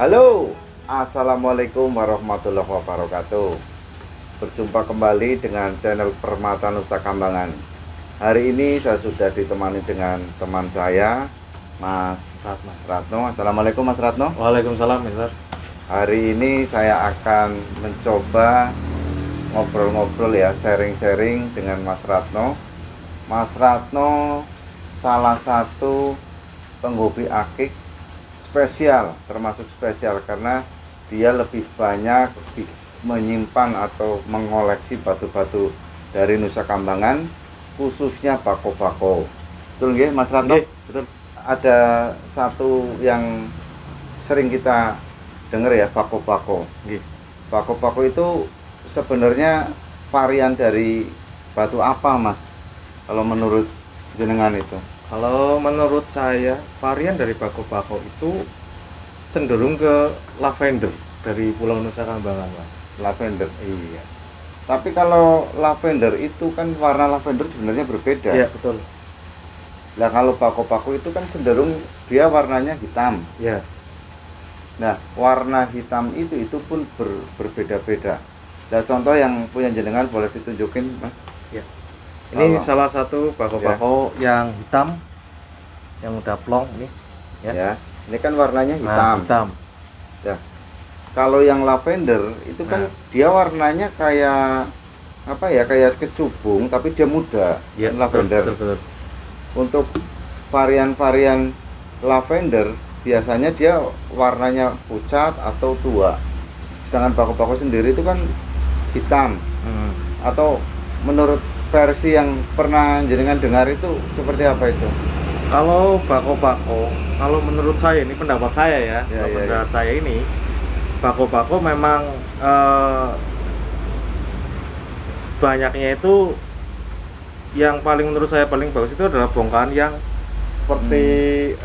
Halo, assalamualaikum warahmatullahi wabarakatuh. Berjumpa kembali dengan channel Permata Nusa Kambangan. Hari ini saya sudah ditemani dengan teman saya, Mas Ratno. Assalamualaikum Mas Ratno. Waalaikumsalam, Mister. Hari ini saya akan mencoba ngobrol-ngobrol ya, sharing-sharing dengan Mas Ratno. Mas Ratno salah satu penghobi akik spesial, termasuk spesial karena dia lebih banyak menyimpan atau mengoleksi batu-batu dari Nusa Kambangan, khususnya bako-bako. Betul nggih, Mas Ratno? Betul. Ada satu yang sering kita dengar ya, bako-bako. Bako-bako itu sebenarnya varian dari batu apa, Mas? Kalau menurut jenengan itu? Kalau menurut saya, varian dari bako-bako itu cenderung ke lavender dari Pulau Nusa Kambangan, Mas. Lavender. Iya. Tapi kalau lavender itu kan warna lavender sebenarnya berbeda. Iya, betul. Nah, kalau bako-bako itu kan cenderung dia warnanya hitam. Iya. Nah, warna hitam itu pun berbeda-beda. Nah, contoh yang punya jenengan boleh ditunjukin, Mas? Iya. Ini Kalau- salah satu bako-bako yang hitam, yang udah plong ini. Ya. Ini kan warnanya Nah, hitam. hitam. Ya. Kalau yang lavender itu kan dia warnanya kayak apa ya? Kayak kecubung tapi dia muda. Iya, Kan lavender. betul. Untuk varian-varian lavender biasanya dia warnanya pucat atau tua. Sedangkan bako-bako sendiri itu kan hitam. Hmm. Atau menurut versi yang pernah jenengan dengar itu seperti apa itu? Kalau bako-bako, kalau menurut saya ini pendapat saya ya, Ya, ya, pendapat saya ini bako-bako memang banyaknya itu yang paling menurut saya paling bagus itu adalah bongkahan yang seperti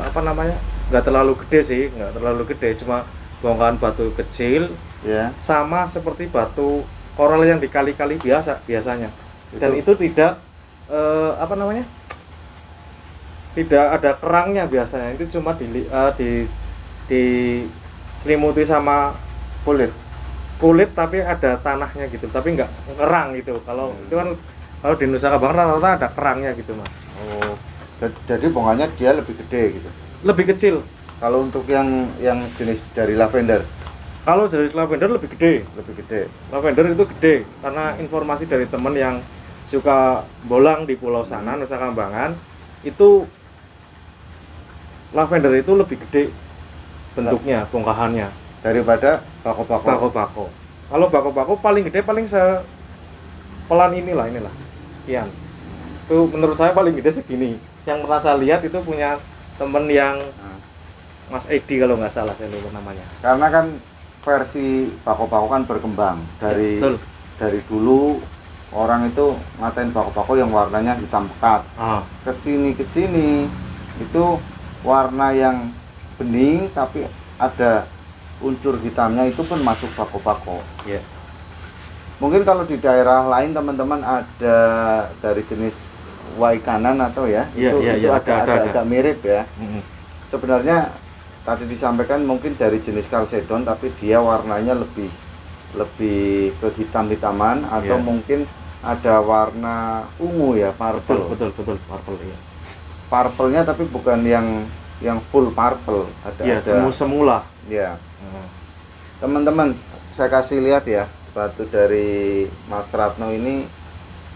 apa namanya, nggak terlalu gede sih, nggak terlalu gede, cuma bongkahan batu kecil Ya. sama seperti batu koral yang dikali-kali biasanya, dan itu tidak apa namanya, tidak ada kerangnya biasanya, itu cuma diselimuti sama kulit tapi ada tanahnya gitu, tapi nggak kerang gitu. Kalau itu kan kalau di Nusa Kambangan rata-rata ada kerangnya gitu, Mas. Oh. Jadi bongkahnya dia lebih gede gitu. Lebih kecil. Kalau untuk yang jenis dari lavender Kalau jenis lavender lebih gede. lebih gede. Lavender itu gede karena informasi dari teman yang suka bolang di pulau sana, Nusa Kambangan, itu lavender itu lebih gede bentuknya, bongkahannya Daripada bako-bako. bako-bako. Kalau bako-bako paling gede paling sepelan inilah sekian. Itu menurut saya paling gede segini. Yang pernah saya lihat itu punya temen yang Nah, Mas Edi kalau nggak salah, saya lupa namanya. karena kan versi bako-bako kan berkembang dari Betul. dari dulu orang itu ngatain bako-bako yang warnanya hitam pekat. Kesini itu warna yang bening tapi ada unsur hitamnya, itu pun masuk bako-bako. Ya. Mungkin kalau di daerah lain teman-teman ada dari jenis waikanan atau ya, Iya, itu iya, itu iya, agak ada. agak mirip ya. Mm-mm. Sebenarnya tadi disampaikan mungkin dari jenis kalsedon tapi dia warnanya lebih ke hitam-hitaman atau Iya. mungkin ada warna ungu ya, purple. Betul, purple ya. Purple-nya tapi bukan yang full purple, Iya, semula. Ya. Teman-teman, saya kasih lihat ya, batu dari Mas Ratno ini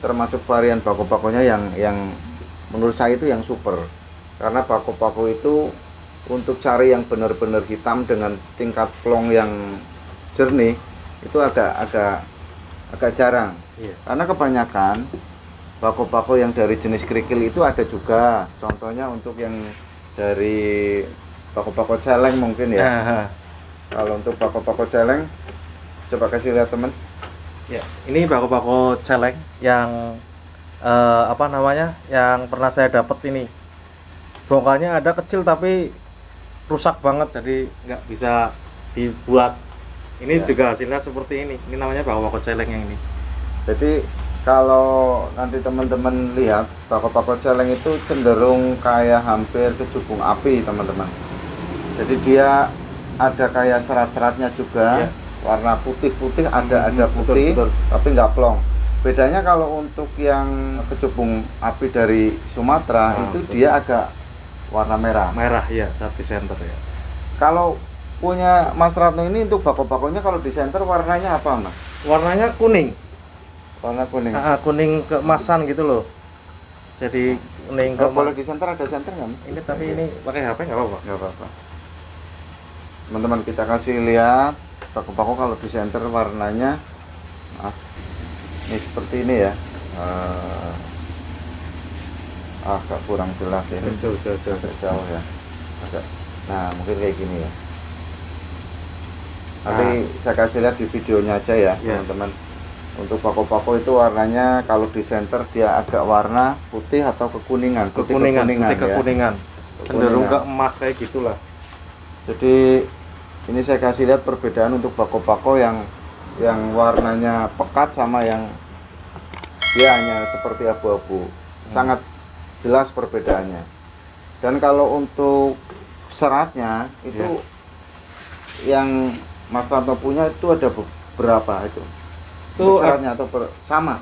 termasuk varian bako-bakonya yang menurut saya itu yang super. Karena bako-bako itu untuk cari yang benar-benar hitam dengan tingkat plong yang jernih itu agak jarang. Iya. Karena kebanyakan bako-bako yang dari jenis kerikil itu ada juga. Contohnya untuk yang dari bako-bako celeng mungkin ya. Kalau untuk bako-bako celeng, coba kasih lihat teman. Ya, ini bako-bako celeng yang apa namanya, yang pernah saya dapat ini. Bongkahannya ada kecil tapi rusak banget, jadi nggak bisa dibuat. Ini Ya. juga hasilnya seperti ini. Ini namanya bako-bako celeng yang ini. Jadi kalau nanti teman-teman lihat bako-bako celeng itu cenderung kayak hampir kecubung api teman-teman. Jadi dia ada kayak serat-seratnya juga. Iya. Warna putih-putih, ada Betul, putih, betul. tapi nggak plong. Bedanya kalau untuk yang kecubung api dari Sumatera Nah, itu betul. dia agak warna merah. Merah ya, saat di center ya. Kalau punya Mas Ratno ini untuk bako-bakonya kalau di center warnanya apa, Mas? Warnanya kuning. Warna kuning. Kuning keemasan gitu loh. Jadi kuning Kalau boleh keemas. di center, ada center nggak, Mas? Ini tapi ini pakai HP nggak apa-apa. Nggak apa-apa. Teman-teman, kita kasih lihat bako-bako kalau di center warnanya, ini seperti ini ya. Agak kurang jelas ini. Jauh. Agak jauh ya. Nah, mungkin kayak gini ya. Nanti saya kasih lihat di videonya aja ya, Iya. teman-teman. Untuk bako-bako itu warnanya kalau di center dia agak warna putih atau kekuningan, Kekuningan, putih ya. kekuningan. Cenderung ke Kekuningan. emas kayak gitulah. Jadi ini saya kasih lihat perbedaan untuk bako-bako yang warnanya pekat sama yang dia hanya seperti abu-abu. Sangat jelas perbedaannya. Dan kalau untuk seratnya itu yang Mas Ranto punya itu ada beberapa itu. Itu Seratnya atau sama?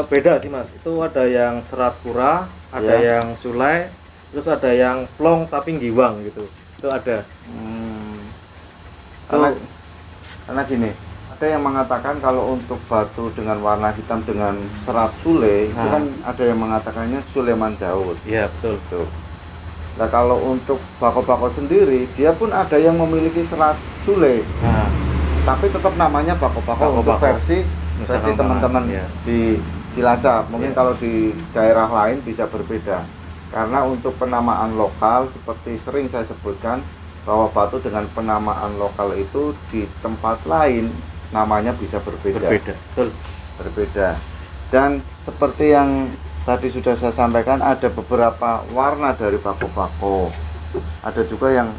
beda sih Mas. Itu ada yang serat kura, ada Ya. yang sulai, terus ada yang plong tapi giwang gitu. Itu ada. Karena gini, ada yang mengatakan kalau untuk batu dengan warna hitam dengan serat sule itu kan ada yang mengatakannya Sulaiman Daud. Iya, betul. Tuh. Nah, kalau untuk bako-bako sendiri dia pun ada yang memiliki serat sule, Nah, tapi tetap namanya bako-bako untuk Bako-bako. versi Nusa Kambangan, teman-teman iya. di Cilacap. Mungkin Iya. kalau di daerah lain bisa berbeda. Karena untuk penamaan lokal seperti sering saya sebutkan bahwa batu dengan penamaan lokal itu di tempat lain namanya bisa berbeda. Betul. Berbeda. Dan seperti yang tadi sudah saya sampaikan, ada beberapa warna dari bako-bako. Ada juga yang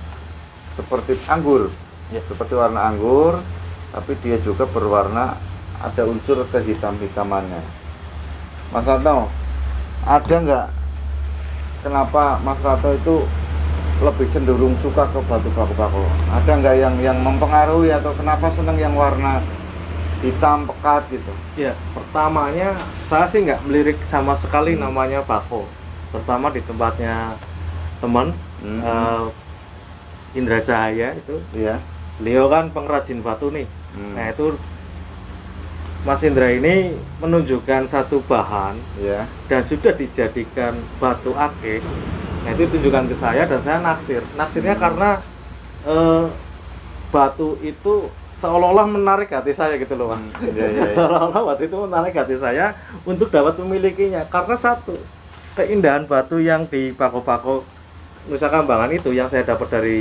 seperti anggur, Ya. seperti warna anggur, tapi dia juga berwarna, ada unsur kehitam-hitamannya. Mas Ratno, ada nggak kenapa Mas Ratno itu lebih cenderung suka ke batu bako-bako? Ada nggak yang mempengaruhi atau kenapa seneng yang warna hitam pekat gitu? Ya, pertamanya saya sih nggak melirik sama sekali namanya bako. Pertama di tempatnya teman Indra Cahaya itu, Iya. beliau kan pengrajin batu nih. Hmm. Nah itu Mas Indra ini menunjukkan satu bahan Iya. dan sudah dijadikan batu akik. Nah itu tunjukkan ke saya dan saya naksir. Naksirnya karena batu itu seolah-olah menarik hati saya gitu loh Mas. Iya. Seolah-olah batu itu menarik hati saya untuk dapat memilikinya. Karena satu, keindahan batu yang di bako-bako Nusa Kambangan itu yang saya dapat dari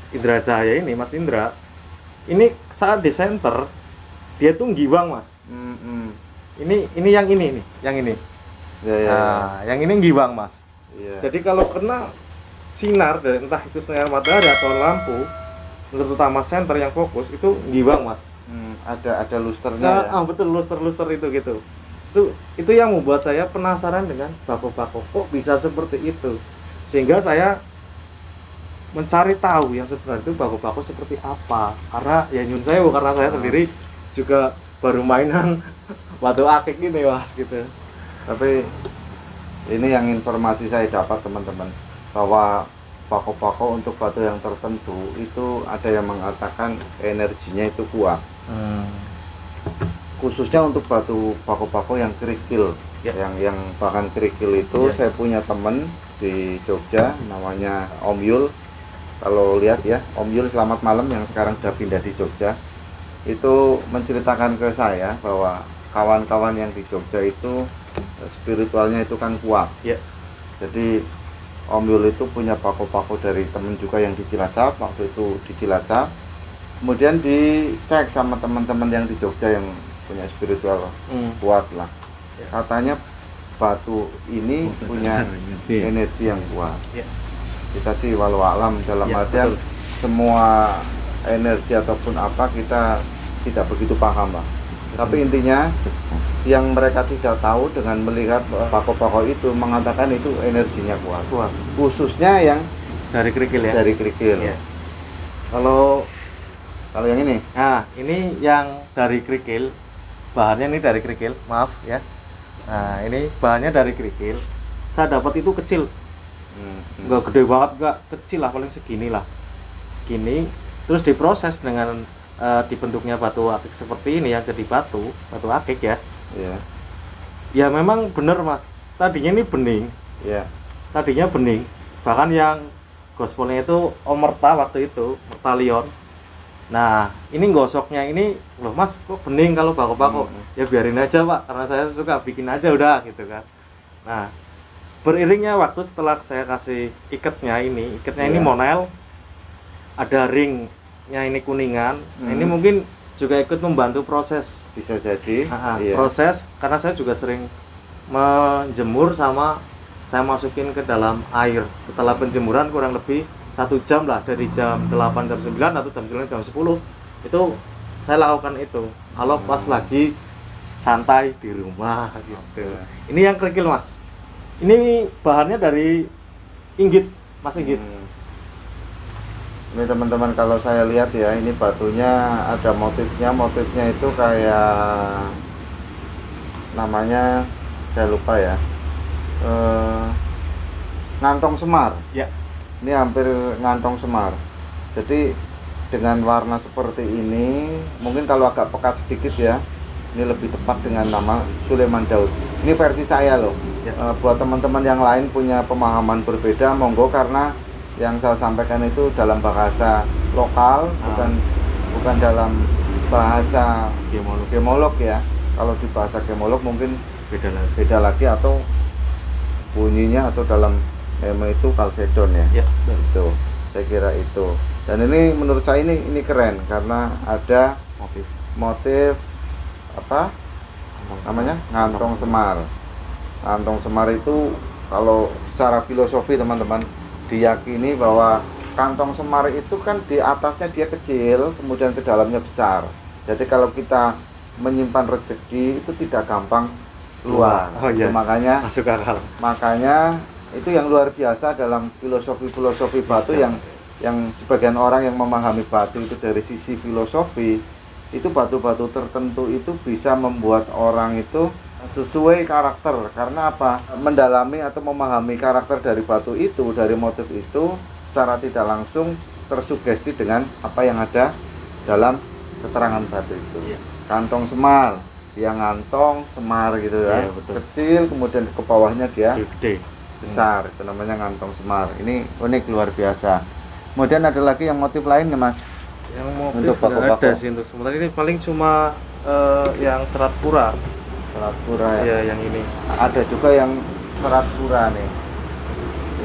Indra Cahaya ini, Mas Indra. Ini saat di center dia tuh giwang Mas. Ini yang ini nih, yang ini. Iya. Nah, yang ini giwang Mas. Iya. Jadi kalau kena sinar dari entah itu sinar matahari atau lampu, terutama center yang fokus itu giwang Mas. Ada lusternya ya. Betul, luster-luster itu gitu. Itu yang membuat saya penasaran dengan bako-bako kok bisa seperti itu. Sehingga saya mencari tahu yang sebenarnya itu bako-bako seperti apa. Karena ya nyun saya karena saya sendiri juga baru mainan batu akik gini Mas gitu. Tapi ini yang informasi saya dapat teman-teman, bahwa bako-bako untuk batu yang tertentu itu ada yang mengatakan energinya itu kuat. Khususnya untuk batu bako-bako yang kerikil, Ya. yang bahkan kerikil itu Ya. saya punya temen di Jogja namanya Om Yul. Kalau lihat ya, Om Yul selamat malam yang sekarang sudah pindah di Jogja, itu menceritakan ke saya bahwa kawan-kawan yang di Jogja itu spiritualnya itu kan kuat. Ya. Jadi Om Yul itu punya bako-bako dari temen juga yang di Cilacap, waktu itu di Cilacap. Kemudian dicek sama teman-teman yang di Jogja yang punya spiritual kuat lah. Ya. Katanya batu ini punya energi yang kuat. Ya. Kita sih walau alam dalam Ya, artian betul. semua energi ataupun apa kita tidak begitu paham lah. Tapi intinya yang mereka tidak tahu dengan melihat bako-bako itu mengatakan itu energinya kuat. Khususnya yang Dari kerikil ya. dari kerikil. Ya. Kalau Kalau yang ini? nah ini yang dari kerikil, bahannya ini dari kerikil, maaf ya. Nah ini bahannya dari kerikil. Saya dapat itu kecil, nggak gede banget, nggak kecil lah, paling segini lah, segini. Terus diproses dengan dibentuknya batu akik seperti ini ya, jadi batu akik ya. Iya. Ya memang bener mas, tadinya ini bening, Iya. tadinya bening. Bahkan yang gospelnya itu omerta waktu itu, Mertalion. Nah ini gosoknya ini, loh mas kok bening kalau bako-bako? Ya biarin aja pak, karena saya suka bikin aja udah gitu kan. Nah beriringnya waktu setelah saya kasih ikatnya ini Iya. monel, ada ringnya ini kuningan. Nah, ini Hmm. mungkin juga ikut membantu proses. Bisa jadi. Iya. Proses karena saya juga sering menjemur sama saya masukin ke dalam air setelah penjemuran kurang lebih 1 jam lah, dari jam 8 jam 9 atau jam 9 jam 10 itu saya lakukan itu kalau pas lagi santai di rumah gitu. Ini yang kerikil mas, ini bahannya dari inggit mas, inggit. Ini teman-teman kalau saya lihat ya, ini batunya ada motifnya itu kayak namanya saya lupa ya, ngantong semar Ya. ini hampir ngantong semar. Jadi dengan warna seperti ini mungkin kalau agak pekat sedikit ya, ini lebih tepat dengan nama Sulaiman Daud. Ini versi saya loh Ya. Buat teman-teman yang lain punya pemahaman berbeda monggo, karena yang saya sampaikan itu dalam bahasa lokal, bukan dalam bahasa gemolog ya. Kalau di bahasa gemolog mungkin beda lagi atau bunyinya, atau dalam meme itu kalsedon ya. Itu saya kira itu. Dan ini menurut saya ini keren karena ada motif apa namanya, ngantong semar. Ngantong semar itu kalau secara filosofi teman-teman diyakini bahwa kantong semar itu kan di atasnya dia kecil, kemudian ke dalamnya besar. Jadi kalau kita menyimpan rezeki itu tidak gampang keluar. Oh, iya. Makanya Masuk akal. Makanya itu yang luar biasa dalam filosofi batu, yang sebagian orang yang memahami batu itu dari sisi filosofi, itu batu-batu tertentu itu bisa membuat orang itu sesuai karakter. Karena apa? Mendalami atau memahami karakter dari batu itu, dari motif itu, secara tidak langsung tersugesti dengan apa yang ada dalam keterangan batu itu. Kantong semar, dia ngantong semar gitu ya, kecil, kemudian ke bawahnya dia Gede. besar, itu namanya ngantong semar. Ini unik luar biasa. Kemudian ada lagi yang motif lain nih mas? Yang motif Untuk nggak bako-bako. ada sih untuk sementara ini, paling cuma yang serat pura. Serat pura ya. Ya yang ini. Ada juga yang serat pura nih.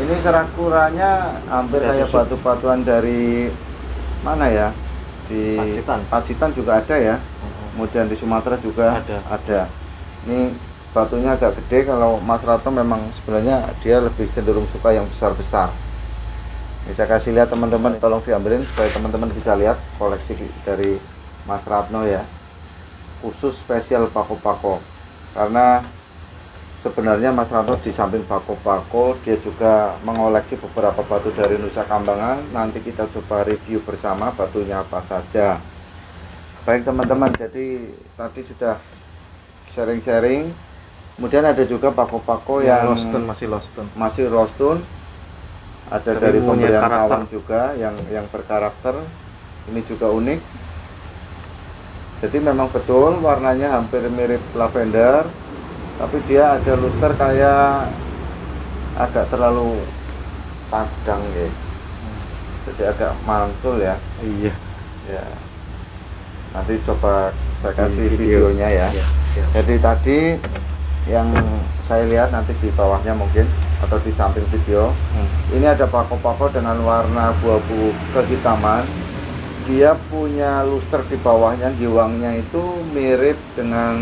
Ini serat puranya hampir Ada kayak susu. batu-batuan dari mana ya? Di Pacitan juga ada ya. Kemudian di Sumatera juga ada. Ini batunya agak gede. Kalau Mas Ratno memang sebenarnya dia lebih cenderung suka yang besar-besar. Bisa kasih lihat teman-teman, tolong diambilin supaya teman-teman bisa lihat koleksi dari Mas Ratno ya. Khusus spesial bako-bako. Karena sebenarnya Mas Ratno di samping bako-bako, dia juga mengoleksi beberapa batu dari Nusa Kambangan. Nanti kita coba review bersama batunya apa saja. Baik teman-teman, jadi tadi sudah sharing-sharing. Kemudian ada juga bako-bako yang masih lost tone. Ada dari pemberian kawan juga yang berkarakter. Ini juga unik. Jadi memang betul warnanya hampir mirip lavender, tapi dia ada luster kayak agak terlalu padang ya. Jadi agak mantul ya. Iya. Ya. Nanti coba saya kasih videonya ya. Jadi tadi yang saya lihat nanti di bawahnya mungkin atau di samping video, ini ada bako-bako dengan warna abu-abu kehitaman. Dia punya luster di bawahnya, giwangnya itu mirip dengan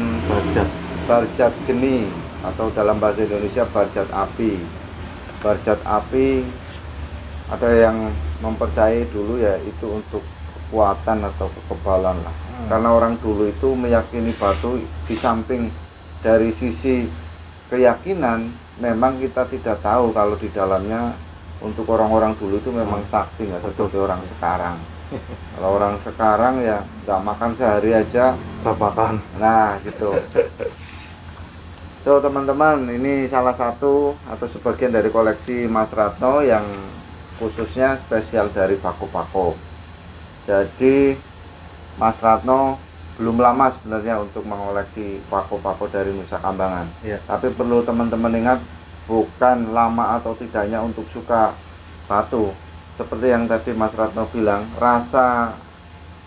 barjat geni, atau dalam bahasa Indonesia barjat api. Barjat api ada yang mempercayai dulu ya itu untuk kekuatan atau kekebalan lah. Karena orang dulu itu meyakini batu, di samping dari sisi keyakinan, memang kita tidak tahu kalau di dalamnya untuk orang-orang dulu itu memang sakti, nggak seperti orang sekarang. Kalau orang sekarang ya nggak makan sehari aja, babakan. nah gitu. Tuh teman-teman, ini salah satu atau sebagian dari koleksi Mas Ratno yang khususnya spesial dari Bako-Bako. Jadi Mas Ratno belum lama sebenarnya untuk mengoleksi Bako-Bako dari Nusa Kambangan. Iya. Tapi perlu teman-teman ingat, bukan lama atau tidaknya untuk suka batu. Seperti yang tadi Mas Ratno bilang, rasa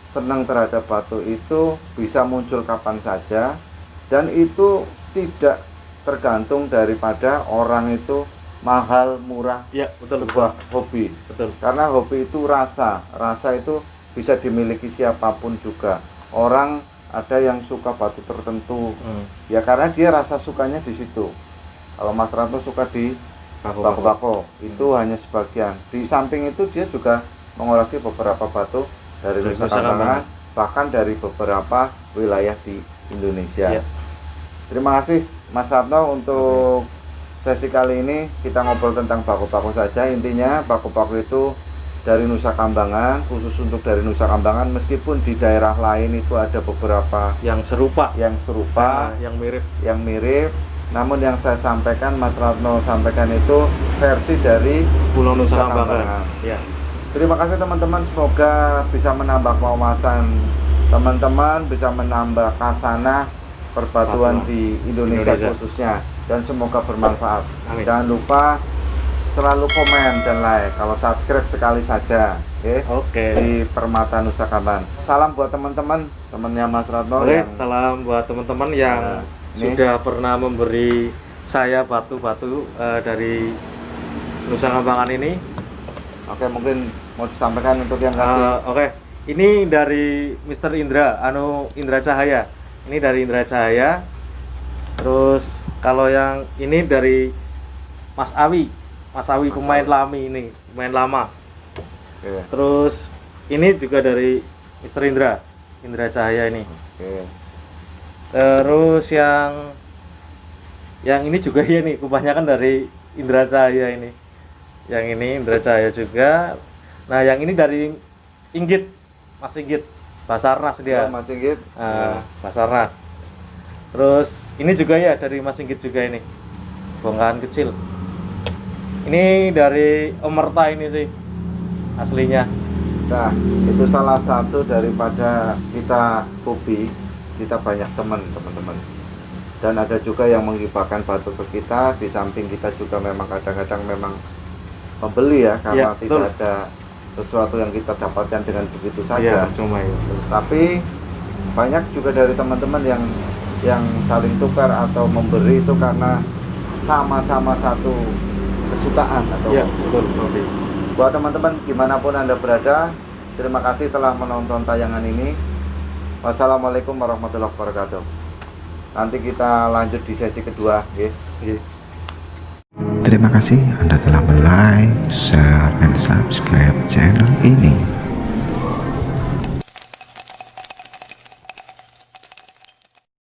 senang terhadap batu itu bisa muncul kapan saja, dan itu tidak tergantung daripada orang itu mahal murah. Iya, betul, Sebuah hobi, betul. karena hobi itu rasa itu bisa dimiliki siapapun juga. Orang ada yang suka batu tertentu, ya karena dia rasa sukanya di situ. Kalau Mas Ratno suka di Bako-Bako, itu hanya sebagian. Di samping itu dia juga mengoleksi beberapa batu dari Nusa Kambangan, bahkan dari beberapa wilayah di Indonesia. Ya. Terima kasih Mas Ratno untuk sesi kali ini. Kita ngobrol tentang Bako-Bako saja. Intinya Bako-Bako itu dari Nusa Kambangan, khusus untuk dari Nusa Kambangan, meskipun di daerah lain itu ada beberapa yang serupa, yang yang mirip. Namun yang saya sampaikan, Mas Ratno sampaikan itu versi dari Pulau Nusa Kambangan. Ya. Terima kasih teman-teman, semoga bisa menambah wawasan teman-teman, bisa menambah kasanah perbatuan di Indonesia khususnya, dan semoga bermanfaat. Amin. Jangan lupa selalu komen dan like, kalau subscribe sekali saja, Oke. di Permata Nusa Kambangan. Salam buat teman-teman, temannya Mas Ratno. Oke, salam buat teman-teman yang sudah pernah memberi saya batu-batu dari Nusa Kambangan ini. Oke, mungkin mau disampaikan untuk yang kasih. Oke, ini dari Mr. Indra, Indra Cahaya. Ini dari Indra Cahaya. Terus kalau yang ini dari Mas Awi pemain pemain lama. Oke. Terus ini juga dari Mr. Indra Cahaya ini. Oke. Terus yang ini juga ya nih, kebanyakan dari Indra Cahaya ini. Yang ini Indra Cahaya juga. Nah, yang ini dari Inggit, Mas Inggit, Basarnas dia. Mas Inggit. Basarnas. Terus ini juga ya dari Mas Inggit juga ini, bongkahan kecil. Ini dari Om Merta ini sih aslinya. Nah, itu salah satu daripada kita hobi, kita banyak teman-teman. Dan ada juga yang menghibahkan batu ke kita. Di samping kita juga memang kadang-kadang memang membeli ya, karena tidak ada sesuatu yang kita dapatkan dengan begitu saja. Cuma itu. Tapi banyak juga dari teman-teman yang saling tukar atau memberi itu karena sama-sama satu kesukaan atau betul. Buat teman-teman dimanapun Anda berada, terima kasih telah menonton tayangan ini. Wassalamualaikum warahmatullahi wabarakatuh. Nanti kita lanjut di sesi kedua, Terima kasih Anda telah like, share, dan subscribe channel ini.